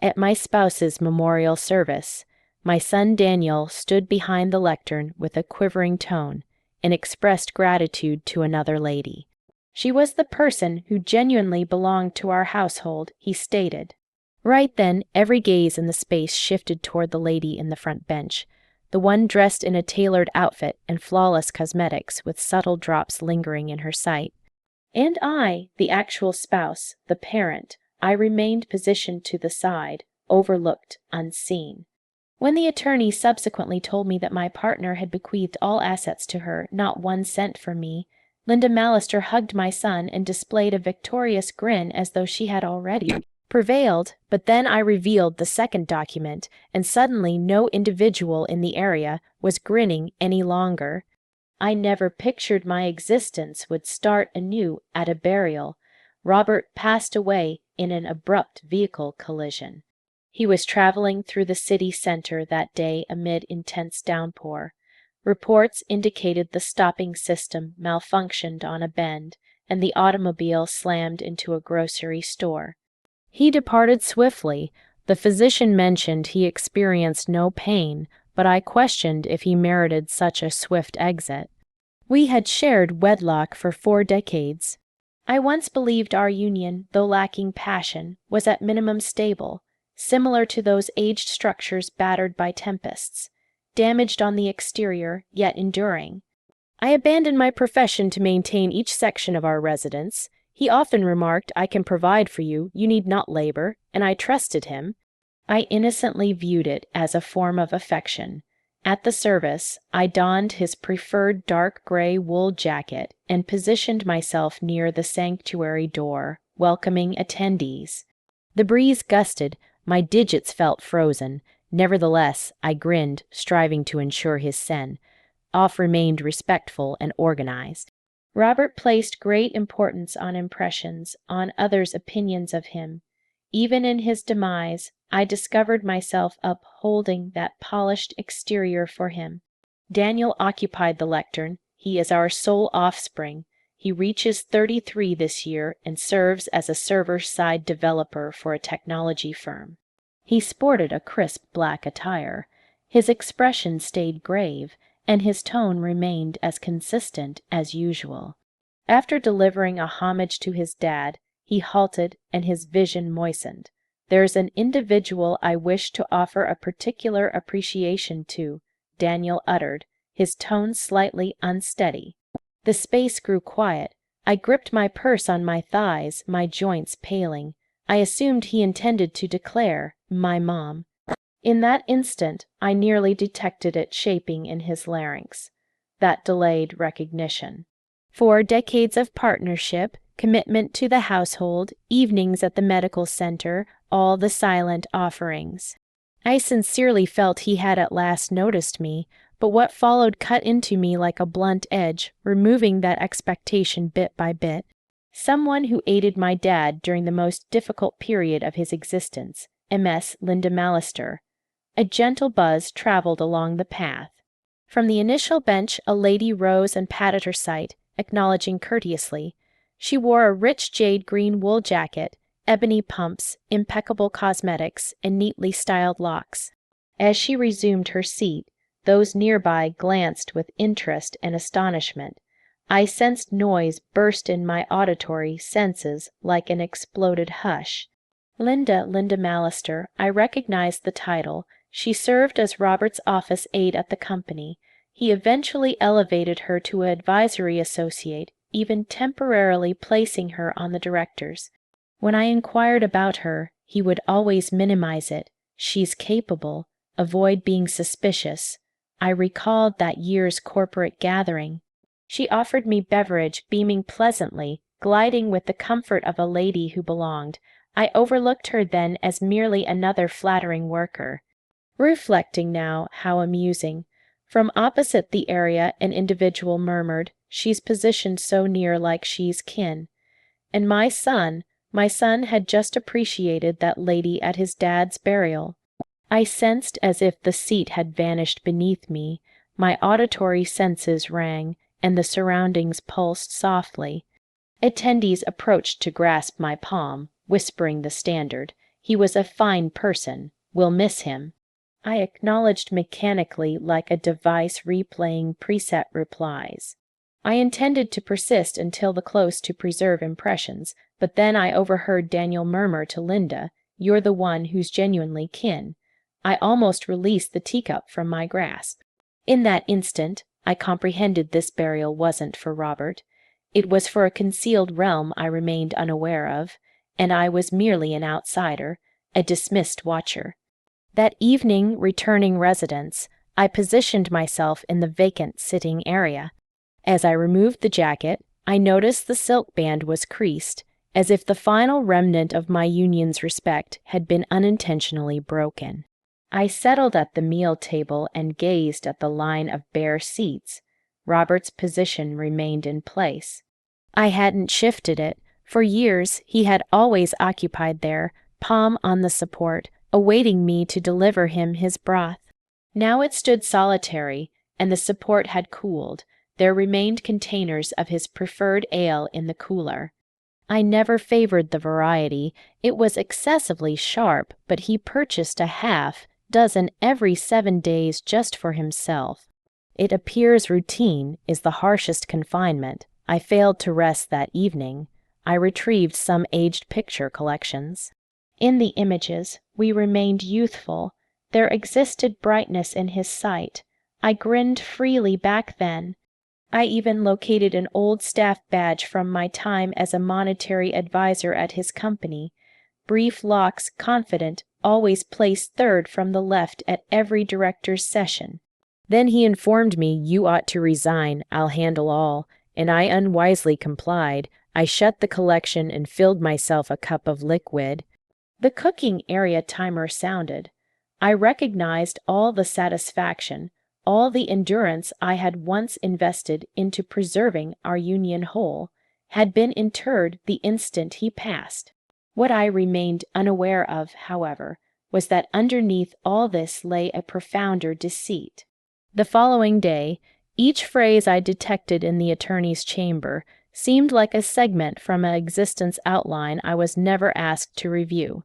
At my spouse's memorial service, my son Daniel stood behind the lectern with a quivering tone and expressed gratitude to another lady. She was the person who genuinely belonged to our household, he stated. Right then, every gaze in the space shifted toward the lady in the front bench, the one dressed in a tailored outfit and flawless cosmetics with subtle drops lingering in her sight. And I, the actual spouse, the parent, I remained positioned to the side, overlooked, unseen. When the attorney subsequently told me that my partner had bequeathed all assets to her, not 1 cent for me, Linda Mallister hugged my son and displayed a victorious grin as though she had already prevailed. But then I revealed the second document, and suddenly no individual in the area was grinning any longer. I never pictured my existence would start anew at a burial. Robert passed away in an abrupt vehicle collision. He was traveling through the city center that day amid intense downpour. Reports indicated the stopping system malfunctioned on a bend, and the automobile slammed into a grocery store. He departed swiftly. The physician mentioned he experienced no pain, but I questioned if he merited such a swift exit. We had shared wedlock for 4 decades. I once believed our union, though lacking passion, was at minimum stable, similar to those aged structures battered by tempests, damaged on the exterior, yet enduring. I abandoned my profession to maintain each section of our residence. He often remarked, "I can provide for you, you need not labor," and I trusted him. I innocently viewed it as a form of affection. At the service, I donned his preferred dark gray wool jacket and positioned myself near the sanctuary door, welcoming attendees. The breeze gusted, my digits felt frozen. Nevertheless, I grinned, striving to ensure his sen. Off remained respectful and organized. Robert placed great importance on impressions, on others' opinions of him. Even in his demise, I discovered myself upholding that polished exterior for him. Daniel occupied the lectern. He is our sole offspring. He reaches 33 this year and serves as a server-side developer for a technology firm. He sported a crisp black attire. His expression stayed grave, and his tone remained as consistent as usual. After delivering a homage to his dad, he halted and his vision moistened. "There's an individual I wish to offer a particular appreciation to," Daniel uttered, his tone slightly unsteady. The space grew quiet. I gripped my purse on my thighs, my joints paling. I assumed he intended to declare, "my mom." In that instant, I nearly detected it shaping in his larynx. That delayed recognition. 4 decades of partnership, commitment to the household, evenings at the medical center, all the silent offerings. I sincerely felt he had at last noticed me, but what followed cut into me like a blunt edge, removing that expectation bit by bit. Someone who aided my dad during the most difficult period of his existence, MS Linda Mallister. A gentle buzz traveled along the path. From the initial bench, a lady rose and patted her sight, acknowledging courteously. She wore a rich jade green wool jacket, ebony pumps, impeccable cosmetics, and neatly styled locks. As she resumed her seat, those nearby glanced with interest and astonishment. I sensed noise burst in my auditory senses like an exploded hush. Linda Mallister, I recognized the title. She served as Robert's office aide at the company. He eventually elevated her to an advisory associate, even temporarily placing her on the directors. When I inquired about her, he would always minimize it. "She's capable. Avoid being suspicious." I recalled that year's corporate gathering. She offered me beverage, beaming pleasantly, gliding with the comfort of a lady who belonged. I overlooked her then as merely another flattering worker. Reflecting now, how amusing. From opposite the area, an individual murmured, "She's positioned so near like she's kin." And my son had just appreciated that lady at his dad's burial. I sensed as if the seat had vanished beneath me. My auditory senses rang, and the surroundings pulsed softly. Attendees approached to grasp my palm, whispering the standard. He was a fine person. We'll miss him." I acknowledged mechanically like a device replaying preset replies. I intended to persist until the close to preserve impressions, but then I overheard Daniel murmur to Linda, "You're the one who's genuinely kin." I almost released the teacup from my grasp. In that instant, I comprehended this burial wasn't for Robert. It was for a concealed realm I remained unaware of, and I was merely an outsider, a dismissed watcher. That evening, returning residence, I positioned myself in the vacant sitting area. As I removed the jacket, I noticed the silk band was creased, as if the final remnant of my union's respect had been unintentionally broken. I settled at the meal table and gazed at the line of bare seats. Robert's position remained in place. I hadn't shifted it. For years, he had always occupied there, palm on the support, awaiting me to deliver him his broth. Now it stood solitary, and the support had cooled. There remained containers of his preferred ale in the cooler. I never favored the variety. It was excessively sharp, but he purchased a half-dozen every 7 days just for himself. It appears routine is the harshest confinement. I failed to rest that evening. I retrieved some aged picture collections. In the images, we remained youthful. There existed brightness in his sight. I grinned freely back then. I even located an old staff badge from my time as a monetary advisor at his company. Brief locks, confident, always placed third from the left at every director's session. Then he informed me, "You ought to resign, I'll handle all," and I unwisely complied. I shut the collection and filled myself a cup of liquid. The cooking area timer sounded. I recognized all the satisfaction, all the endurance I had once invested into preserving our union whole, had been interred the instant he passed. What I remained unaware of, however, was that underneath all this lay a profounder deceit. The following day, each phrase I detected in the attorney's chamber seemed like a segment from an existence outline I was never asked to review.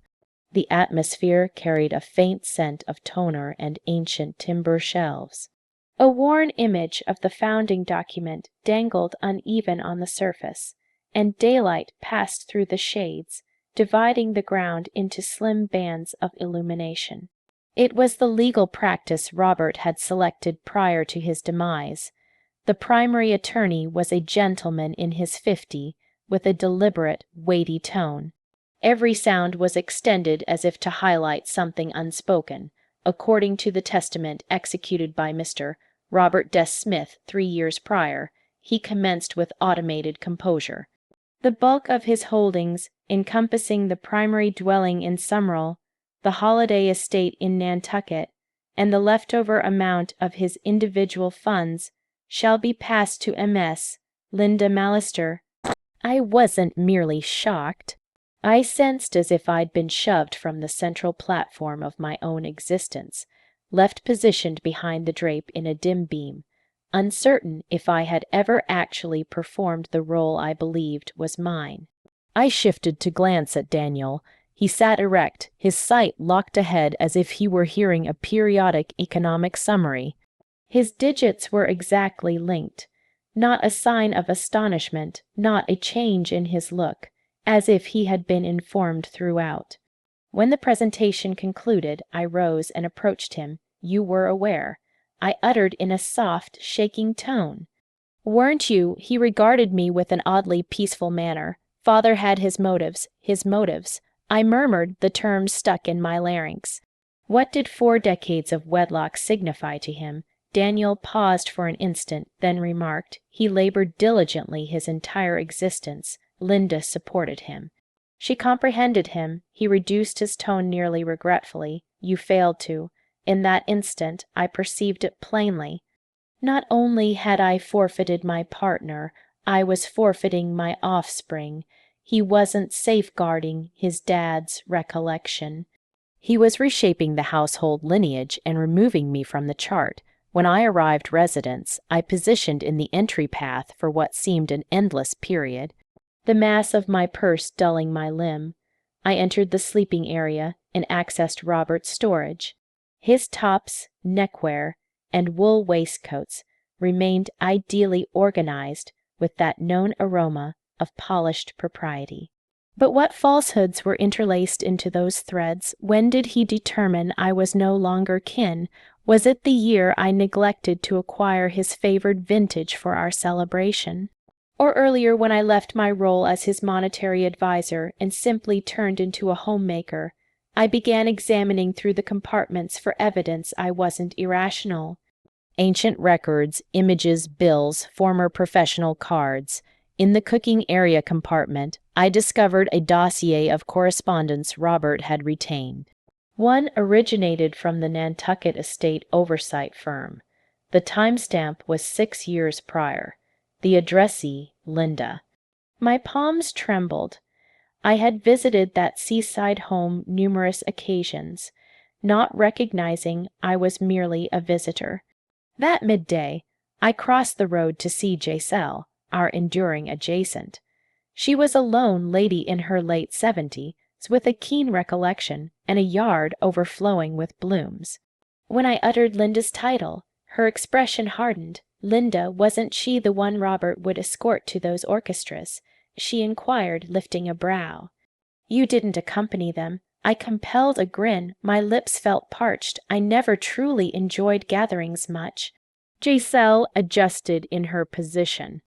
The atmosphere carried a faint scent of toner and ancient timber shelves. A worn image of the founding document dangled uneven on the surface, and daylight passed through the shades, dividing the ground into slim bands of illumination. It was the legal practice Robert had selected prior to his demise. The primary attorney was a gentleman in his 50s, with a deliberate, weighty tone. Every sound was extended as if to highlight something unspoken. According to the testament executed by Mr. Robert Des Smith 3 years prior, he commenced with automated composure. The bulk of his holdings, encompassing the primary dwelling in Summerall, the holiday estate in Nantucket, and the leftover amount of his individual funds, shall be passed to Ms. Linda Mallister. I wasn't merely shocked. I sensed as if I'd been shoved from the central platform of my own existence, left positioned behind the drape in a dim beam, uncertain if I had ever actually performed the role I believed was mine. I shifted to glance at Daniel. He sat erect, his sight locked ahead as if he were hearing a periodic economic summary. His digits were exactly linked. Not a sign of astonishment, not a change in his look, as if he had been informed throughout. When the presentation concluded, I rose and approached him. "You were aware," I uttered in a soft, shaking tone. "Weren't you?" He regarded me with an oddly peaceful manner. "Father had his motives, his motives." I murmured, the terms stuck in my larynx. What did 4 decades of wedlock signify to him? Daniel paused for an instant, then remarked, "He labored diligently his entire existence." Linda supported him. She comprehended him. He reduced his tone nearly regretfully. "You failed to." In that instant, I perceived it plainly. Not only had I forfeited my partner, I was forfeiting my offspring. He wasn't safeguarding his dad's recollection. He was reshaping the household lineage and removing me from the chart. When I arrived residence, I positioned in the entry path for what seemed an endless period, the mass of my purse dulling my limb. I entered the sleeping area and accessed Robert's storage. His tops, neckwear, and wool waistcoats remained ideally organized with that known aroma of polished propriety. But what falsehoods were interlaced into those threads? When did he determine I was no longer kin? Was it the year I neglected to acquire his favored vintage for our celebration? Or earlier, when I left my role as his monetary advisor and simply turned into a homemaker? I began examining through the compartments for evidence I wasn't irrational. Ancient records, images, bills, former professional cards. In the cooking area compartment, I discovered a dossier of correspondence Robert had retained. One originated from the Nantucket Estate Oversight Firm. The timestamp was 6 years prior. The addressee, Linda. My palms trembled. I had visited that seaside home numerous occasions, not recognizing I was merely a visitor. That midday, I crossed the road to see Giselle, our enduring adjacent. She was a lone lady in her late 70s, with a keen recollection and a yard overflowing with blooms. When I uttered Linda's title, her expression hardened. Linda, wasn't she the one Robert would escort to those orchestras? She inquired, lifting a brow. You didn't accompany them. I compelled a grin. My lips felt parched. I never truly enjoyed gatherings much. Giselle adjusted in her position.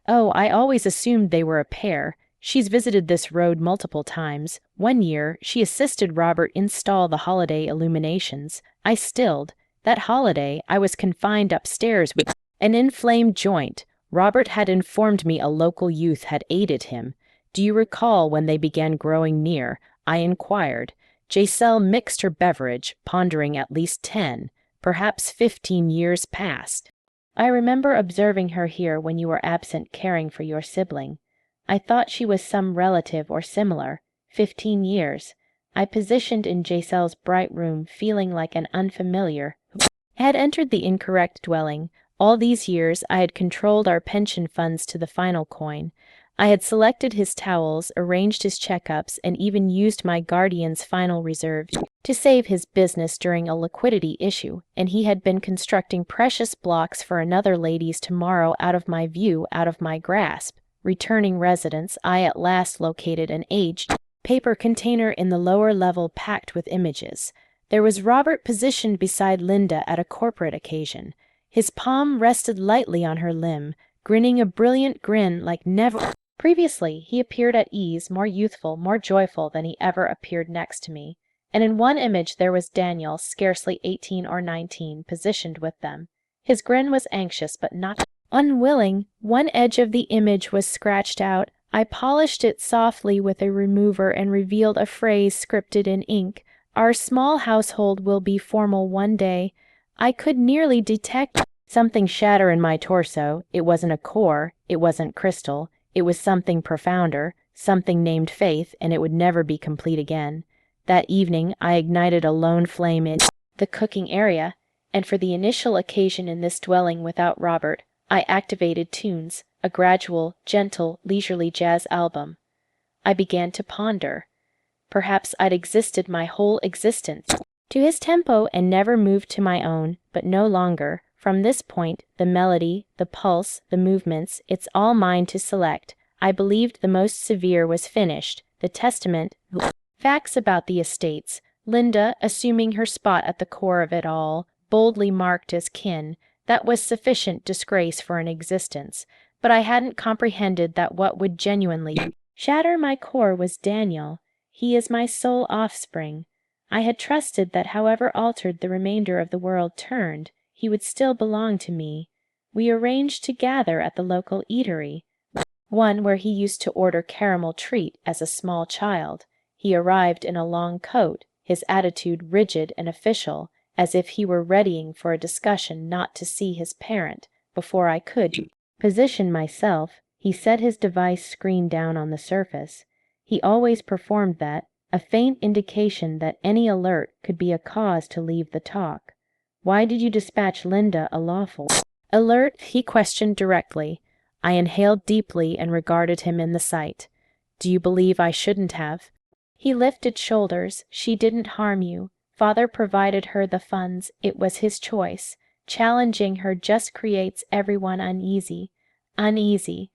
Oh, I always assumed they were a pair. She's visited this road multiple times. One year, she assisted Robert install the holiday illuminations. I stilled. That holiday, I was confined upstairs with an inflamed joint. Robert had informed me a local youth had aided him. Do you recall when they began growing near? I inquired. Giselle mixed her beverage, pondering at least 10, perhaps 15 years past. I remember observing her here when you were absent caring for your sibling. I thought she was some relative or similar. 15 years. I positioned in Giselle's bright room, feeling like an unfamiliar who had entered the incorrect dwelling. All these years I had controlled our pension funds to the final coin. I had selected his towels, arranged his checkups, and even used my guardian's final reserve to save his business during a liquidity issue, and he had been constructing precious blocks for another lady's tomorrow out of my view, out of my grasp. Returning residence, I at last located an aged paper container in the lower level packed with images. There was Robert positioned beside Linda at a corporate occasion. His palm rested lightly on her limb, grinning a brilliant grin like never. Previously, he appeared at ease, more youthful, more joyful than he ever appeared next to me. And in one image there was Daniel, scarcely 18 or 19, positioned with them. His grin was anxious but not unwilling. One edge of the image was scratched out. I polished it softly with a remover and revealed a phrase scripted in ink. Our small household will be formal one day. I could nearly detect something shatter in my torso. It wasn't a core, it wasn't crystal. It was something profounder, something named faith, and it would never be complete again. That evening, I ignited a lone flame in the cooking area, and for the initial occasion in this dwelling without Robert, I activated tunes, a gradual, gentle, leisurely jazz album. I began to ponder. Perhaps I'd existed my whole existence to his tempo and never moved to my own, but no longer. From this point, the melody, the pulse, the movements, it's all mine to select. I believed the most severe was finished, the testament, facts about the estates, Linda assuming her spot at the core of it all, boldly marked as kin. That was sufficient disgrace for an existence. But I hadn't comprehended that what would genuinely shatter my core was Daniel. He is my sole offspring. I had trusted that however altered the remainder of the world turned, he would still belong to me. We arranged to gather at the local eatery, one where he used to order caramel treat as a small child. He arrived in a long coat, his attitude rigid and official, as if he were readying for a discussion not to see his parent. Before I could position myself, he set his device screen down on the surface. He always performed that, a faint indication that any alert could be a cause to leave the talk. Why did you dispatch Linda a lawful alert? He questioned directly. I inhaled deeply and regarded him in the sight. Do you believe I shouldn't have? He lifted shoulders. She didn't harm you. Father provided her the funds. It was his choice. Challenging her just creates everyone uneasy. Uneasy.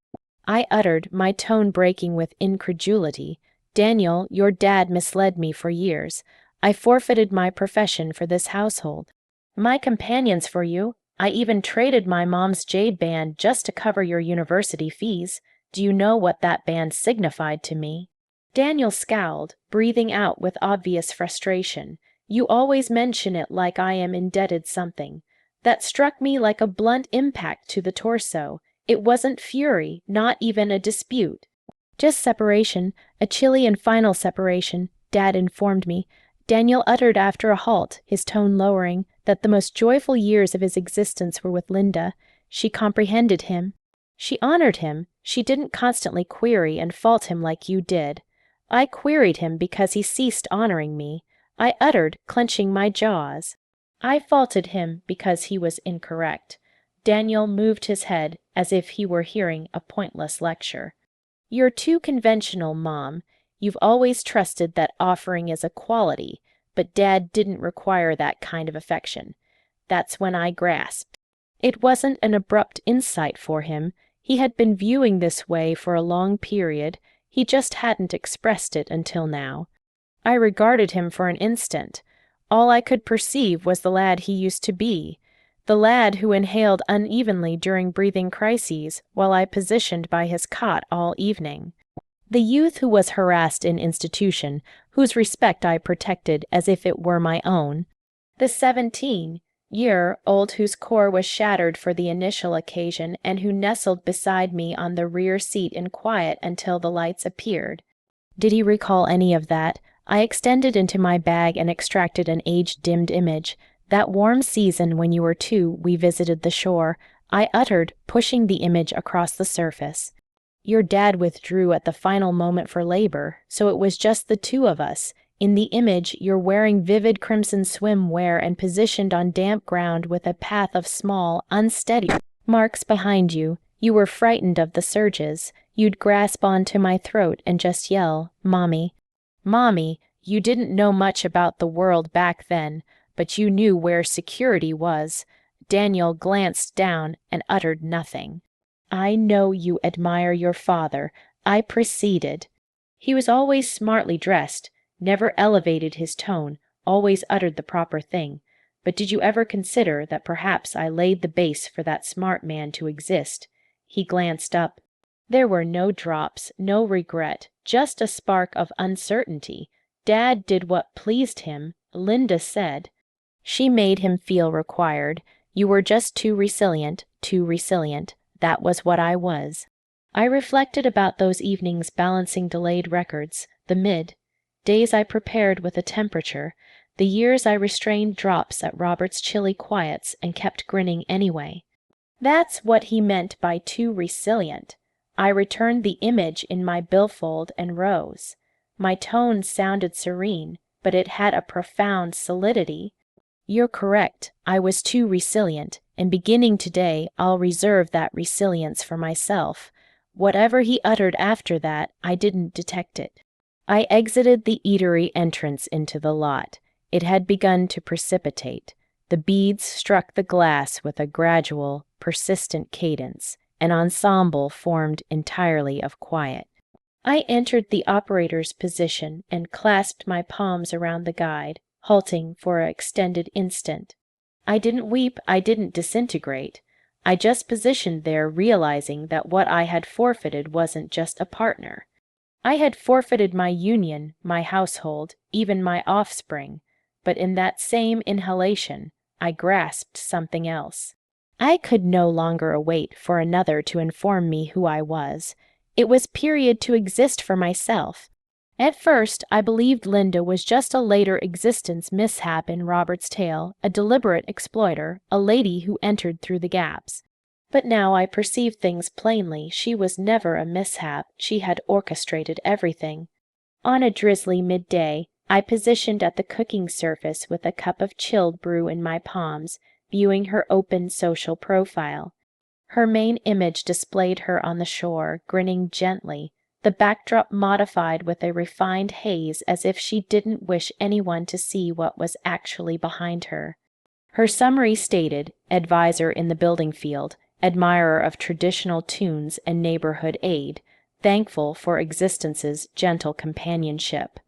I uttered, my tone breaking with incredulity. Daniel, your dad misled me for years. I forfeited my profession for this household. My companions for you. I even traded my mom's jade band just to cover your university fees. Do you know what that band signified to me? Daniel scowled, breathing out with obvious frustration. You always mention it like I am indebted something. That struck me like a blunt impact to the torso. It wasn't fury, not even a dispute. Just separation, a chilly and final separation, Dad informed me. Daniel uttered after a halt, his tone lowering, that the most joyful years of his existence were with Linda. She comprehended him. She honored him. She didn't constantly query and fault him like you did. I queried him because he ceased honoring me. I uttered, clenching my jaws. I faulted him because he was incorrect. Daniel moved his head as if he were hearing a pointless lecture. You're too conventional, Mom. You've always trusted that offering is a quality, but Dad didn't require that kind of affection. That's when I grasped. It wasn't an abrupt insight for him. He had been viewing this way for a long period. He just hadn't expressed it until now. I regarded him for an instant. All I could perceive was the lad he used to be, the lad who inhaled unevenly during breathing crises while I positioned by his cot all evening. The youth who was harassed in institution, whose respect I protected as if it were my own. The 17-year-old whose core was shattered for the initial occasion and who nestled beside me on the rear seat in quiet until the lights appeared. Did he recall any of that? I extended into my bag and extracted an age-dimmed image. That warm season when you were 2, we visited the shore. I uttered, pushing the image across the surface. Your dad withdrew at the final moment for labor, so it was just the 2 of us. In the image, you're wearing vivid crimson swimwear and positioned on damp ground with a path of small, unsteady marks behind you. You were frightened of the surges. You'd grasp onto my throat and just yell, Mommy. Mommy, you didn't know much about the world back then, but you knew where security was. Daniel glanced down and uttered nothing. I know you admire your father. I proceeded. He was always smartly dressed, never elevated his tone, always uttered the proper thing. But did you ever consider that perhaps I laid the base for that smart man to exist? He glanced up. There were no drops, no regret, just a spark of uncertainty. Dad did what pleased him, Linda said. She made him feel required. You were just too resilient, too resilient. That was what I was. I reflected about those evenings balancing delayed records, the days I prepared with a temperature, the years I restrained drops at Robert's chilly quiets and kept grinning anyway. That's what he meant by too resilient. I returned the image in my billfold and rose. My tone sounded serene, but it had a profound solidity. You're correct. I was too resilient, and beginning today, I'll reserve that resilience for myself. Whatever he uttered after that, I didn't detect it. I exited the eatery entrance into the lot. It had begun to precipitate. The beads struck the glass with a gradual, persistent cadence, an ensemble formed entirely of quiet. I entered the operator's position and clasped my palms around the guide, halting for an extended instant. I didn't weep, I didn't disintegrate. I just positioned there realizing that what I had forfeited wasn't just a partner. I had forfeited my union, my household, even my offspring, but in that same inhalation, I grasped something else. I could no longer await for another to inform me who I was. It was period to exist for myself. At first, I believed Linda was just a later existence mishap in Robert's tale, a deliberate exploiter, a lady who entered through the gaps. But now I perceive things plainly. She was never a mishap. She had orchestrated everything. On a drizzly midday, I positioned at the cooking surface with a cup of chilled brew in my palms, viewing her open social profile. Her main image displayed her on the shore, grinning gently, the backdrop modified with a refined haze as if she didn't wish anyone to see what was actually behind her. Her summary stated, advisor in the building field, admirer of traditional tunes and neighborhood aid, thankful for existence's gentle companionship.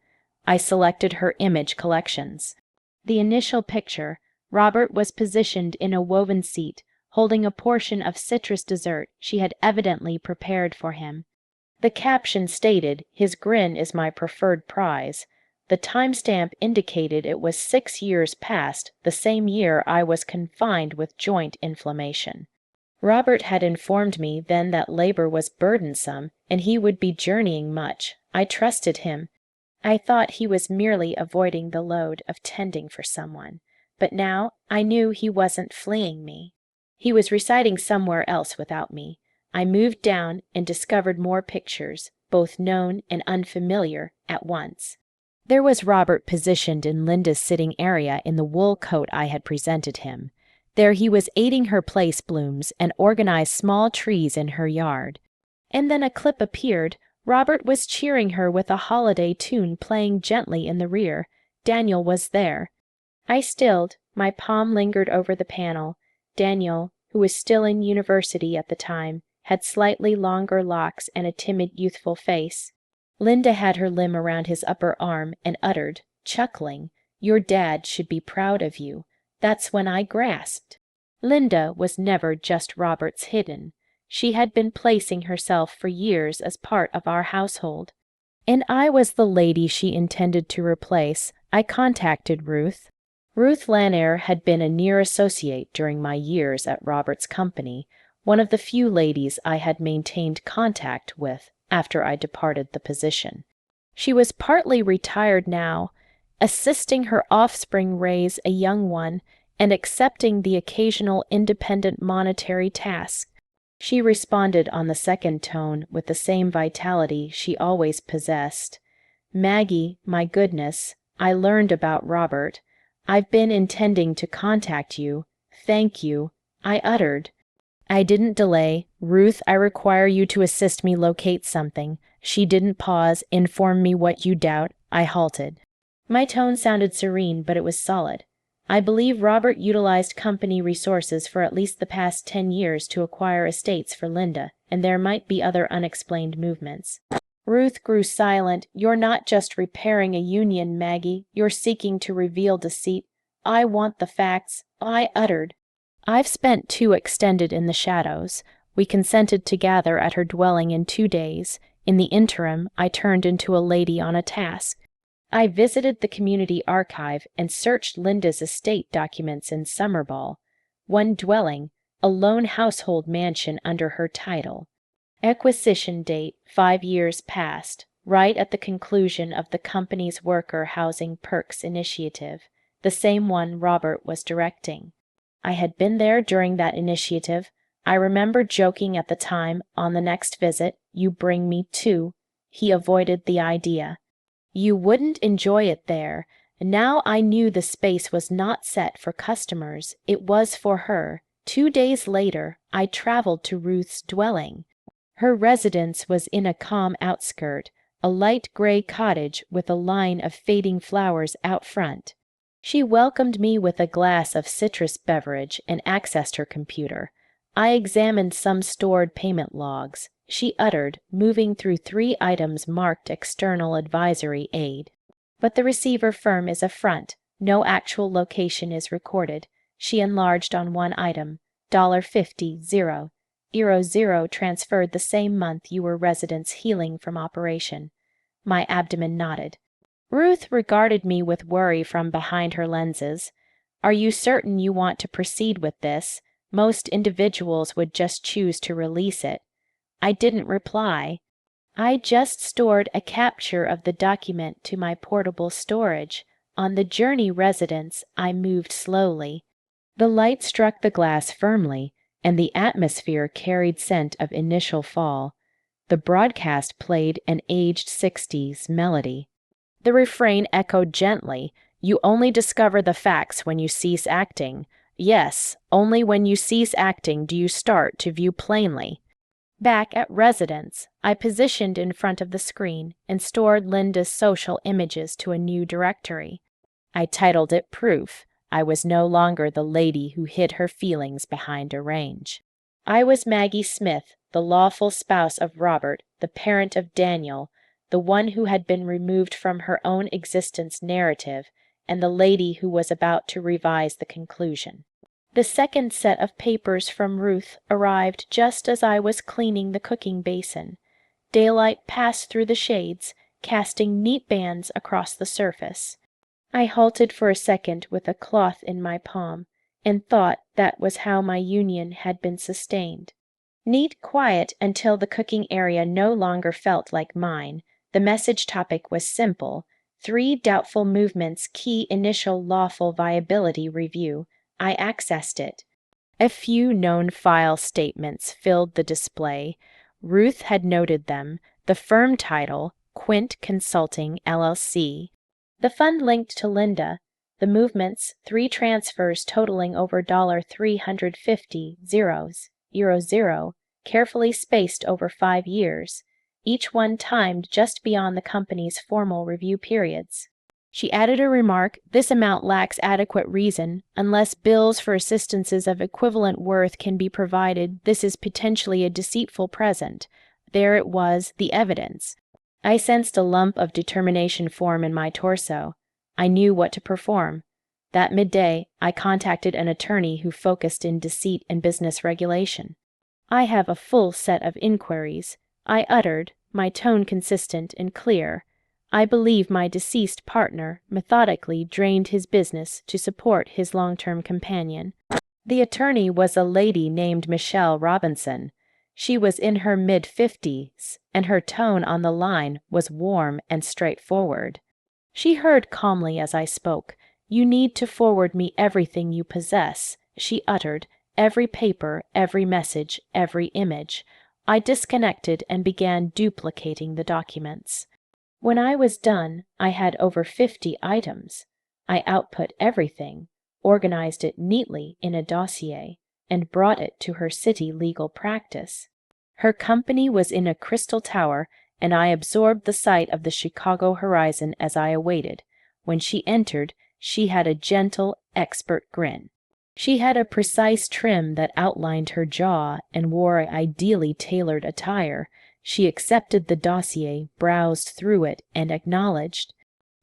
I selected her image collections. The initial picture, Robert was positioned in a woven seat, holding a portion of citrus dessert she had evidently prepared for him. The caption stated, "His grin is my preferred prize." The timestamp indicated it was 6 years past, the same year I was confined with joint inflammation. Robert had informed me then that labor was burdensome, and he would be journeying much. I trusted him. I thought he was merely avoiding the load of tending for someone, but now I knew he wasn't fleeing me. He was residing somewhere else without me. I moved down and discovered more pictures, both known and unfamiliar, at once. There was Robert positioned in Linda's sitting area in the wool coat I had presented him. There he was aiding her place blooms and organize small trees in her yard. And then a clip appeared. Robert was cheering her with a holiday tune playing gently in the rear. Daniel was there. I stilled. My palm lingered over the panel. Daniel, who was still in university at the time, had slightly longer locks and a timid, youthful face. Linda had her limb around his upper arm and uttered, chuckling, "Your dad should be proud of you." That's when I grasped. Linda was never just Robert's hidden. She had been placing herself for years as part of our household. And I was the lady she intended to replace. I contacted Ruth. Ruth Lanier had been a near associate during my years at Robert's company, one of the few ladies I had maintained contact with after I departed the position. She was partly retired now, assisting her offspring raise a young one and accepting the occasional independent monetary task. She responded on the second tone with the same vitality she always possessed. "Maggie, my goodness, I learned about Robert. I've been intending to contact you. Thank you," I uttered. I didn't delay. "Ruth, I require you to assist me locate something." She didn't pause, "Inform me what you doubt." I halted. My tone sounded serene, but it was solid. I believe Robert utilized company resources for at least the past 10 years to acquire estates for Linda, and there might be other unexplained movements. Ruth grew silent. "You're not just repairing a union, Maggie. You're seeking to reveal deceit." "I want the facts," I uttered. "I've spent 2 extended in the shadows. We consented to gather at her dwelling in 2 days. In the interim, I turned into a lady on a task. I visited the community archive and searched Linda's estate documents in Summerball. One dwelling, a lone household mansion under her title. Acquisition date, 5 years past, right at the conclusion of the company's worker housing perks initiative, the same one Robert was directing. I had been there during that initiative. I remember joking at the time, "On the next visit, you bring me 2. He avoided the idea. "You wouldn't enjoy it there." Now I knew the space was not set for customers. It was for her. 2 days later, I traveled to Ruth's dwelling. Her residence was in a calm outskirt, a light gray cottage with a line of fading flowers out front. She welcomed me with a glass of citrus beverage and accessed her computer. I examined some stored payment logs. She uttered, moving through 3 items marked external advisory aid. "But the receiver firm is a front. No actual location is recorded." She enlarged on one item. $50, 0. Euro 0 transferred the same month you were residents healing from operation. My abdomen nodded. Ruth regarded me with worry from behind her lenses. "Are you certain you want to proceed with this? Most individuals would just choose to release it." I didn't reply. I just stored a capture of the document to my portable storage. On the journey residence, I moved slowly. The light struck the glass firmly, and the atmosphere carried scent of initial fall. The broadcast played an aged 60s melody. The refrain echoed gently, "You only discover the facts when you cease acting. Yes, only when you cease acting do you start to view plainly." Back at residence, I positioned in front of the screen and stored Linda's social images to a new directory. I titled it Proof. I was no longer the lady who hid her feelings behind a range. I was Maggie Smith, the lawful spouse of Robert, the parent of Daniel, the one who had been removed from her own existence narrative, and the lady who was about to revise the conclusion. The second set of papers from Ruth arrived just as I was cleaning the cooking basin. Daylight passed through the shades, casting neat bands across the surface. I halted for a second with a cloth in my palm, and thought that was how my union had been sustained. Neat quiet until the cooking area no longer felt like mine. The message topic was simple: 3 doubtful movements, key initial lawful viability review. I accessed it. A few known file statements filled the display. Ruth had noted them. The firm title, Quint Consulting, LLC. The fund linked to Linda. The movements, 3 transfers totaling over $350, carefully spaced over 5 years, each one timed just beyond the company's formal review periods. She added a remark: this amount lacks adequate reason. Unless bills for assistances of equivalent worth can be provided, this is potentially a deceitful present. There it was, the evidence. I sensed a lump of determination form in my torso. I knew what to perform. That midday, I contacted an attorney who focused in deceit and business regulation. I have a full set of inquiries, I uttered, my tone consistent and clear. I believe my deceased partner methodically drained his business to support his long-term companion. The attorney was a lady named Michelle Robinson. She was in her mid-50s, and her tone on the line was warm and straightforward. She heard calmly as I spoke. "You need to forward me everything you possess," she uttered, "every paper, every message, every image." I disconnected and began duplicating the documents. When I was done, I had over 50 items. I output everything, organized it neatly in a dossier, and brought it to her city legal practice. Her company was in a crystal tower, and I absorbed the sight of the Chicago horizon as I awaited. When she entered, she had a gentle, expert grin. She had a precise trim that outlined her jaw and wore ideally tailored attire. She accepted the dossier, browsed through it, and acknowledged.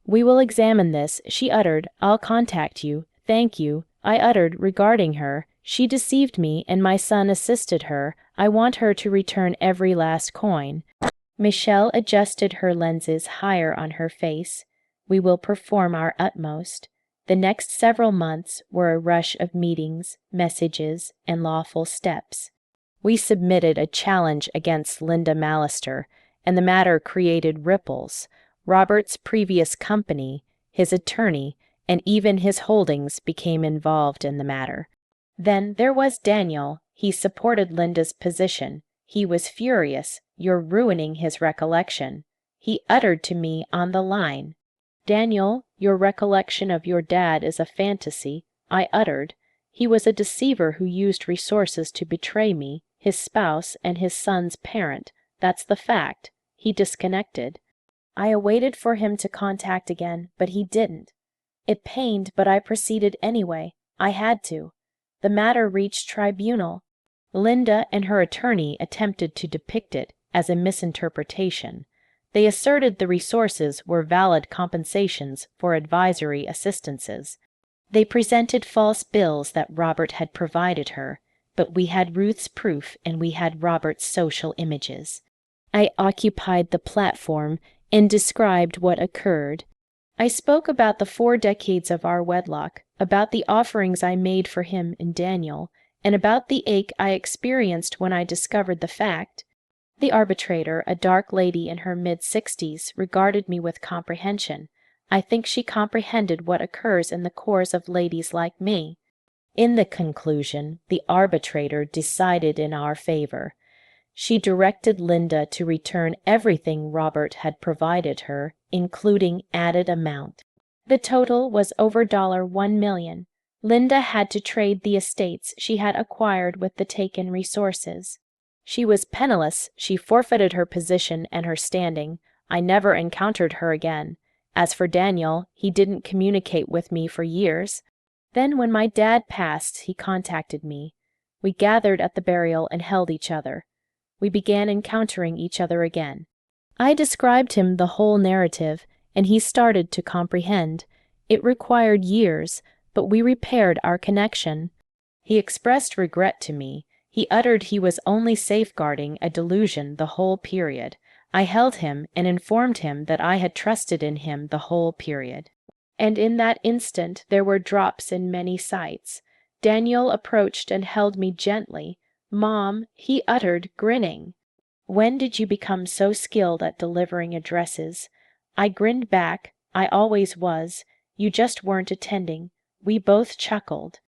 "We will examine this," she uttered. "I'll contact you." "Thank you," I uttered regarding her. "She deceived me, and my son assisted her. I want her to return every last coin." Michelle adjusted her lenses higher on her face. "We will perform our utmost." The next several months were a rush of meetings, messages, and lawful steps. We submitted a challenge against Linda Mallister, and the matter created ripples. Robert's previous company, his attorney, and even his holdings became involved in the matter. Then there was Daniel. He supported Linda's position. He was furious. "You're ruining his recollection." He uttered to me on the line. "Daniel, your recollection of your dad is a fantasy." I uttered. "He was a deceiver who used resources to betray me, his spouse, and his son's parent. That's the fact." He disconnected. I awaited for him to contact again, but he didn't. It pained, but I proceeded anyway. I had to. The matter reached tribunal. Linda and her attorney attempted to depict it as a misinterpretation. They asserted the resources were valid compensations for advisory assistances. They presented false bills that Robert had provided her, but we had Ruth's proof and we had Robert's social images. I occupied the platform and described what occurred. I spoke about the 4 decades of our wedlock, about the offerings I made for him and Daniel, and about the ache I experienced when I discovered the fact. The arbitrator, a dark lady in her mid-60s, regarded me with comprehension. I think she comprehended what occurs in the cores of ladies like me. In the conclusion, the arbitrator decided in our favor. She directed Linda to return everything Robert had provided her, including added amount. The total was over $1 million. Linda had to trade the estates she had acquired with the taken resources. She was penniless, she forfeited her position and her standing. I never encountered her again. As for Daniel, he didn't communicate with me for years. Then when my dad passed, he contacted me. We gathered at the burial and held each other. We began encountering each other again. I described him the whole narrative, and he started to comprehend. It required years, but we repaired our connection. He expressed regret to me. He uttered he was only safeguarding a delusion the whole period. I held him and informed him that I had trusted in him the whole period. And in that instant there were drops in many sights. Daniel approached and held me gently. "Mom," he uttered, grinning. "When did you become so skilled at delivering addresses?" I grinned back. "I always was. You just weren't attending." We both chuckled.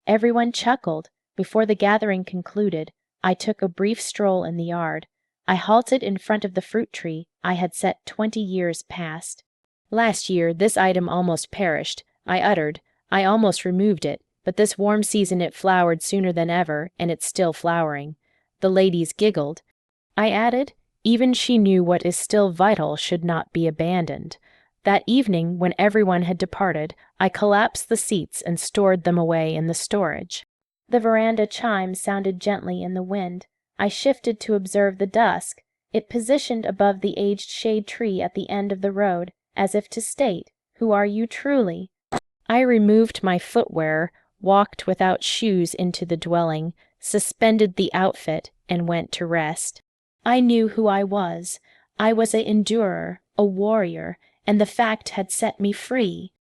Everyone chuckled. Before the gathering concluded, I took a brief stroll in the yard. I halted in front of the fruit tree I had set 20 years past. "Last year this item almost perished," I uttered. "I almost removed it, but this warm season it flowered sooner than ever, and it's still flowering." The ladies giggled. I added, "Even she knew what is still vital should not be abandoned." That evening, when everyone had departed, I collapsed the seats and stored them away in the storage. The veranda chime sounded gently in the wind. I shifted to observe the dusk. It positioned above the aged shade tree at the end of the road, as if to state, "Who are you truly?" I removed my footwear, walked without shoes into the dwelling, suspended the outfit, and went to rest. I knew who I was. I was an endurer, a warrior, and the fact had set me free.